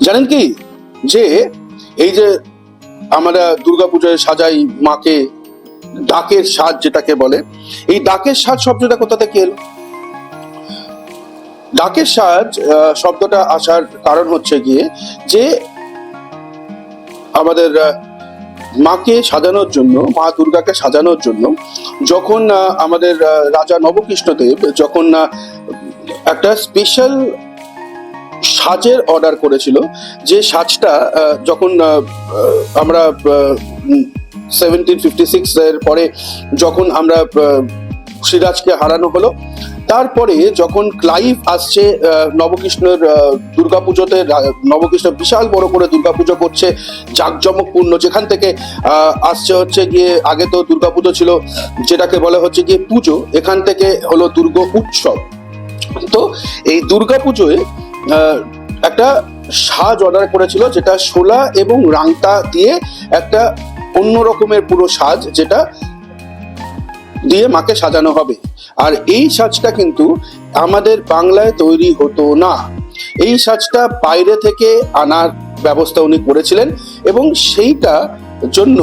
জানেন কি যে এই যে আমরা দুর্গাপূজায় সাজাই মাকে, ডাকের সাজ যেটাকে বলে, এই ডাকের সাজ শব্দটা কোথা থেকে এলো? ডাকের সাজ শব্দটা আসার কারণ হচ্ছে গিয়ে যে আমাদের মাকে সাজানোর জন্য, মা দুর্গাকে সাজানোর জন্য যখন আমাদের রাজা নবকৃষ্ণদেব যখন একটা স্পেশাল সাজের অর্ডার করেছিল, যে সাজটা যখন আমরা 1756 এর পরে যখন আমরা সিরাজকে হারানো হলো, তারপরে যখন ক্লাইভ আসছে নবকৃষ্ণের দুর্গাপুজোতে, নবকৃষ্ণ বিশাল বড় করে দুর্গাপুজো করছে জাঁকজমকপূর্ণ, যেখান থেকে আসছে হচ্ছে গিয়ে, আগে তো দুর্গাপুজো ছিল যেটাকে বলা হচ্ছে গিয়ে পুজো, এখান থেকে হলো দুর্গা উৎসব। তো এই দুর্গাপুজোয় একটা সাজ অর্ডার করেছিল, যেটা শোলা এবং রাংতা দিয়ে একটা অন্য রকমের পুরো সাজ, যেটা দিয়ে মাকে সাজানো হবে। আর এই সাজটা কিন্তু আমাদের বাংলায় তৈরি হতো না, এই সাজটা বাইরে থেকে আনার ব্যবস্থা উনি করেছিলেন, এবং সেইটা জন্য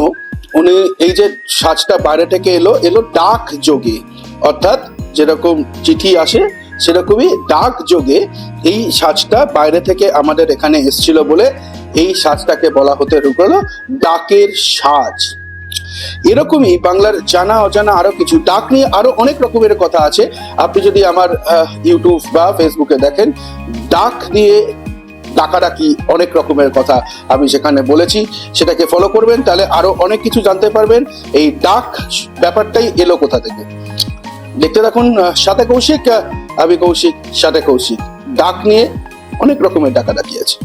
উনি এই যে সাজটা বাইরে থেকে এলো ডাক যোগে, অর্থাৎ যেরকম চিঠি আসে সেরকমই ডাক যোগে এই সাজটা বাইরে থেকে আমাদের এখানে এসেছিল বলে এই সাজটাকে বলা হতে হলো ডাকের সাজ। এরকমই বাংলার জানা অজানা আরো কিছু ডাক নিয়ে আরো অনেক রকমের কথা আছে। আপনি যদি আমার ইউটিউব বা ফেসবুকে দেখেন, ডাক নিয়ে ডাকাডাকি অনেক রকমের কথা আমি সেখানে বলেছি, সেটাকে ফলো করবেন, তাহলে আরো অনেক কিছু জানতে পারবেন এই ডাক ব্যাপারটাই এলো কোথা থেকে। দেখতে থাকুন সাথে কৌশিক, আমি কৌশিক, সাথে কৌশিক। ডাক নিয়ে অনেক রকমের ডাকাডাকি আছে।